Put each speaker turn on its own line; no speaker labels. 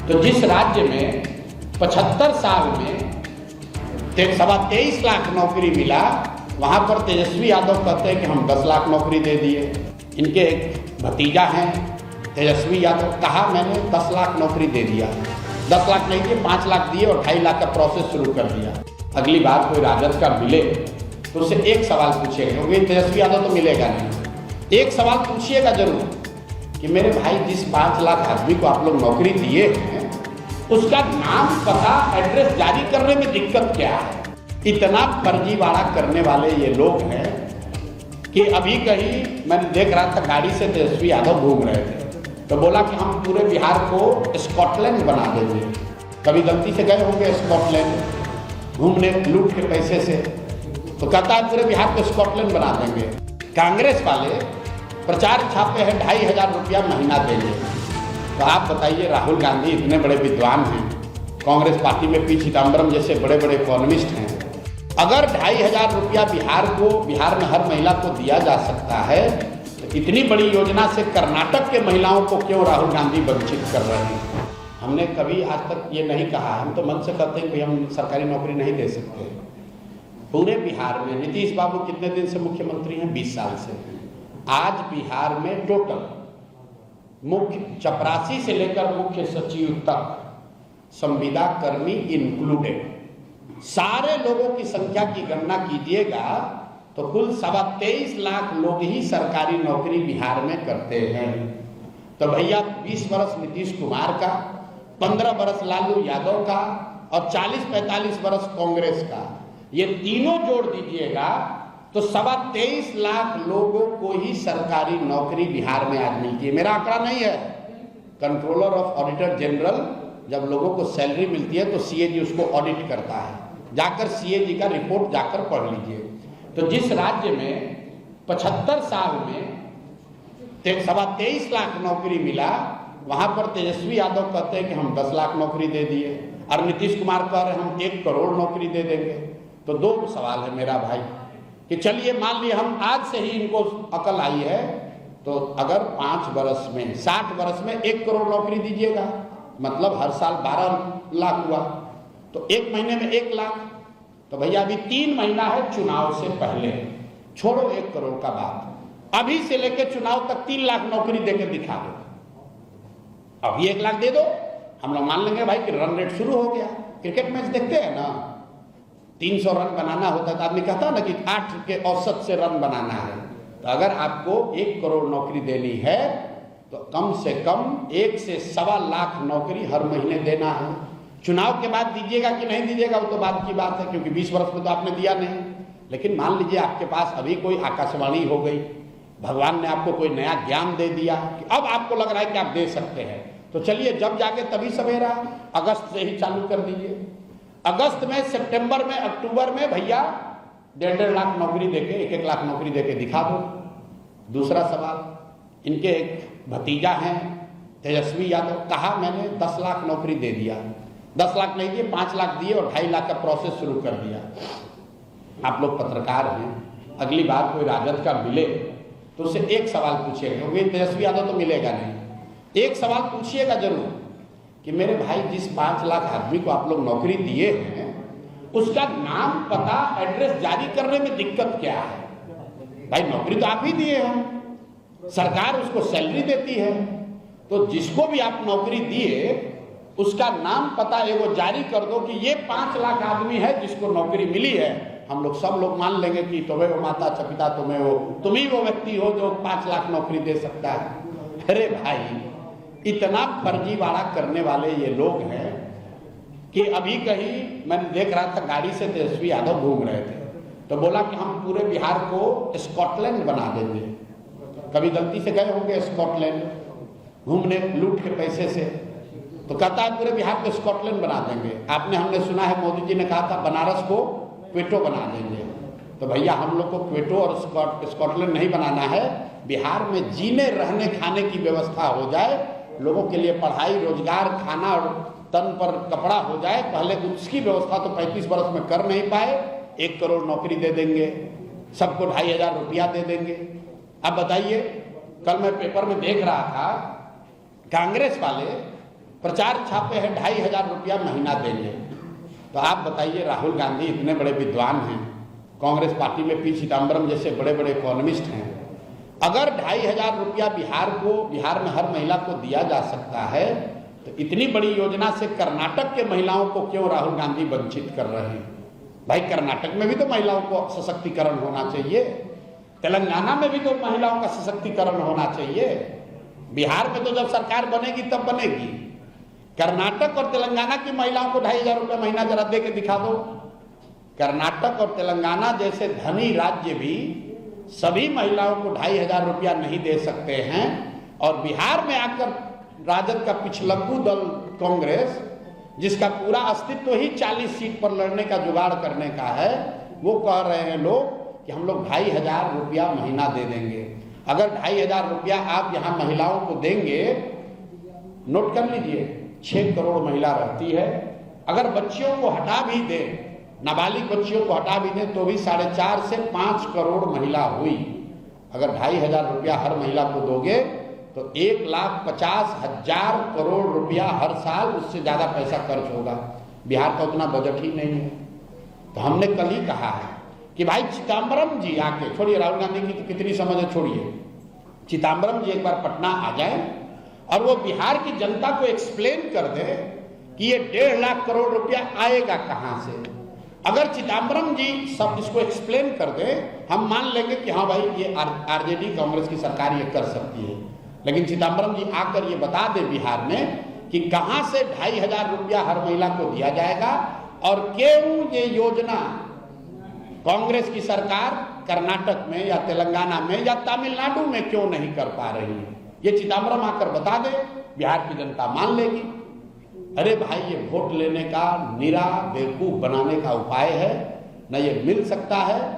तो जिस राज्य में 75 साल में 23.25 लाख नौकरी मिला, वहां पर तेजस्वी यादव कहते हैं कि हम 10 लाख नौकरी दे दिए। इनके एक भतीजा हैं तेजस्वी यादव, कहा मैंने 10 लाख नौकरी दे दिया। 10 लाख नहीं दिए, 5 लाख दिए और 2.5 लाख का प्रोसेस शुरू कर दिया। अगली बार कोई राजद का मिले तो उससे एक सवाल पूछिएगा, क्योंकि तेजस्वी यादव तो मिलेगा नहीं। एक सवाल पूछिएगा जरूर कि मेरे भाई जिस 5 लाख आदमी को आप लोग नौकरी दिए हैं उसका नाम पता एड्रेस जारी करने में दिक्कत क्या है। इतना फर्जीवाड़ा करने वाले ये लोग हैं कि अभी कहीं मैंने देख रहा था गाड़ी से तेजस्वी यादव घूम रहे थे, तो बोला कि हम पूरे बिहार को स्कॉटलैंड बना देंगे। कभी गलती से गए होंगे स्कॉटलैंड घूमने लूट के पैसे से, तो कहता है पूरे बिहार को स्कॉटलैंड बना देंगे। कांग्रेस वाले प्रचार छापे हैं 2,500 रुपया महीना देंगे। तो आप बताइए, राहुल गांधी इतने बड़े विद्वान हैं, कांग्रेस पार्टी में पी चिदम्बरम जैसे बड़े बड़े इकोनॉमिस्ट हैं, अगर 2,500 रुपया बिहार में हर महिला को दिया जा सकता है, तो इतनी बड़ी योजना से कर्नाटक के महिलाओं को क्यों राहुल गांधी वंचित कर रहे हैं। हमने कभी आज तक ये नहीं कहा, हम तो मन से कहते हैं कि हम सरकारी नौकरी नहीं दे सकते। पूरे बिहार में नीतीश बाबू कितने दिन से मुख्यमंत्री हैं? 20 साल से। आज बिहार में टोटल मुख्य चपरासी से लेकर मुख्य सचिव तक, संविदा कर्मी इंक्लूडेड, सारे लोगों की संख्या की गणना कीजिएगा तो कुल 23.25 लाख लोग ही सरकारी नौकरी बिहार में करते हैं। तो भैया 20 वर्ष नीतीश कुमार का, 15 वर्ष लालू यादव का और 40-45 वर्ष कांग्रेस का, ये तीनों जोड़ दीजिएगा तो 23.25 लाख लोगों को ही सरकारी नौकरी बिहार में आज मिलती है। मेरा आंकड़ा नहीं है, कंट्रोलर ऑफ ऑडिटर जनरल जब लोगों को सैलरी मिलती है तो सीएजी उसको ऑडिट करता है, जाकर सीएजी का रिपोर्ट जाकर पढ़ लीजिए। तो जिस राज्य में 75 साल में 23.25 लाख नौकरी मिला, वहां पर तेजस्वी यादव कहते हैं कि हम 10 लाख नौकरी दे दिए और नीतीश कुमार कह रहे हैं हम 1 करोड़ नौकरी दे देंगे। तो दो सवाल है मेरा भाई कि चलिए मान लिया हम आज से ही इनको अकल आई है, तो अगर 5 वर्ष में 60 वर्ष में 1 करोड़ नौकरी दीजिएगा, मतलब हर साल 12 लाख हुआ, तो 1 महीने में 1 लाख। तो भैया अभी 3 महीना है चुनाव से पहले, छोड़ो 1 करोड़ का बात, अभी से लेकर चुनाव तक 3 लाख नौकरी देकर दिखा दो। अभी 1 लाख दे दो, हम लोग मान लेंगे भाई कि रन रेट शुरू हो गया। क्रिकेट मैच देखते हैं ना, 300 रन बनाना होता है तो आदमी कहता है ना कि 8 के औसत से रन बनाना है। तो अगर आपको 1 करोड़ नौकरी देनी है तो कम से कम 1 से 1.25 लाख नौकरी हर महीने देना है। चुनाव के बाद दीजिएगा कि नहीं दीजिएगा वो तो बात की बात है, क्योंकि 20 वर्ष में तो आपने दिया नहीं। लेकिन मान लीजिए आपके पास अभी कोई आकाशवाणी हो गई, भगवान ने आपको कोई नया ज्ञान दे दिया कि अब आपको लग रहा है कि आप दे सकते हैं, तो चलिए जब जाके तभी सवेरा, अगस्त से ही चालू कर दीजिए। अगस्त में, सितंबर में, अक्टूबर में भैया 1.5 लाख नौकरी देके, 1-1 लाख नौकरी देके दिखा दो। दूसरा सवाल, इनके एक भतीजा हैं तेजस्वी यादव, कहा मैंने 10 लाख नौकरी दे दिया। 10 लाख नहीं दिए, 5 लाख दिए और 2.5 लाख का प्रोसेस शुरू कर दिया। आप लोग पत्रकार हैं, अगली बार कोई राजद का मिले तो उससे एक सवाल पूछिएगा, क्योंकि तेजस्वी यादव तो मिलेगा नहीं। एक सवाल पूछिएगा जरूर कि मेरे भाई जिस 5 लाख आदमी को आप लोग नौकरी दिए हैं उसका नाम पता एड्रेस जारी करने में दिक्कत क्या है। भाई नौकरी तो आप ही दिए हैं, सरकार उसको सैलरी देती है, तो जिसको भी आप नौकरी दिए उसका नाम पता एगो जारी कर दो कि ये 5 लाख आदमी है जिसको नौकरी मिली है। हम लोग सब लोग मान लेंगे कि तुम्हें वो माता पिता तुम्हें हो, तुम ही वो व्यक्ति हो जो 5 लाख नौकरी दे सकता है। अरे भाई इतना फर्जीवाड़ा करने वाले ये लोग हैं कि अभी कहीं मैंने देख रहा था गाड़ी से तेजस्वी यादव घूम रहे थे, तो बोला कि हम पूरे बिहार को स्कॉटलैंड बना देंगे। कभी गलती से गए होंगे स्कॉटलैंड घूमने लूट के पैसे से, तो कहता है पूरे बिहार को स्कॉटलैंड बना देंगे। आपने हमने सुना है मोदी जी ने कहा था बनारस को क्वेटो बना देंगे। तो भैया हम लोग को क्वेटो और स्कॉटलैंड नहीं बनाना है, बिहार में जीने रहने खाने की व्यवस्था हो जाए, लोगों के लिए पढ़ाई, रोजगार, खाना और तन पर कपड़ा हो जाए। पहले उसकी व्यवस्था तो 35 वर्ष में कर नहीं पाए। 1 करोड़ नौकरी दे देंगे, सबको 2,500 रुपया दे देंगे। अब बताइए, कल मैं पेपर में देख रहा था कांग्रेस वाले प्रचार छापे हैं 2,500 रुपया महीना देंगे। तो आप बताइए, राहुल गांधी इतने बड़े विद्वान हैं, कांग्रेस पार्टी में पी चिदम्बरम जैसे बड़े बड़े इकोनॉमिस्ट हैं, अगर 2,500 रुपया बिहार में हर महिला को दिया जा सकता है, तो इतनी बड़ी योजना से कर्नाटक के महिलाओं को क्यों राहुल गांधी वंचित कर रहे हैं? भाई कर्नाटक में भी तो महिलाओं को सशक्तिकरण होना चाहिए, तेलंगाना में भी तो महिलाओं का सशक्तिकरण होना चाहिए। बिहार में तो जब सरकार बनेगी तब बनेगी। कर्नाटक और तेलंगाना की महिलाओं को 2,500 रुपया महीना जरा दे के दिखा दो। कर्नाटक और तेलंगाना जैसे धनी राज्य भी सभी महिलाओं को 2,500 रुपया नहीं दे सकते हैं, और बिहार में आकर राजद का पिछलग्गू दल कांग्रेस, जिसका पूरा अस्तित्व ही 40 सीट पर लड़ने का जुगाड़ करने का है, वो कह रहे हैं लोग कि हम लोग 2,500 रुपया महीना दे देंगे। अगर 2,500 रुपया आप यहाँ महिलाओं को देंगे, नोट कर लीजिए, 6 करोड़ महिला रहती है। अगर बच्चियों को हटा भी दे, नाबालिग बच्चियों को हटा भी दे, तो भी 4.5 से 5 करोड़ महिला हुई। अगर 2,500 रुपया हर महिला को दोगे तो 1,50,000 करोड़ रुपया हर साल, उससे ज़्यादा पैसा खर्च होगा। बिहार का उतना बजट ही नहीं है। तो हमने कल ही कहा है कि भाई चिदम्बरम जी आके, छोड़िए राहुल गांधी की तो कितनी समझ है, छोड़िए, चिदम्बरम जी एक बार पटना आ जाए और वो बिहार की जनता को एक्सप्लेन कर दे कि ये 1.5 लाख करोड़ रुपया आएगा कहाँ से। अगर चिदम्बरम जी सब इसको एक्सप्लेन कर दे, हम मान लेंगे कि हाँ भाई ये आरजेडी कांग्रेस की सरकार ये कर सकती है। लेकिन चिदम्बरम जी आकर ये बता दे बिहार में कि कहाँ से 2,500 रुपया हर महिला को दिया जाएगा, और क्यों ये योजना कांग्रेस की सरकार कर्नाटक में या तेलंगाना में या तमिलनाडु में क्यों नहीं कर पा रही है। ये चिदम्बरम आकर बता दे, बिहार की जनता मान लेगी। अरे भाई, ये वोट लेने का निरा बेवकूफ बनाने का उपाय है, न ये मिल सकता है।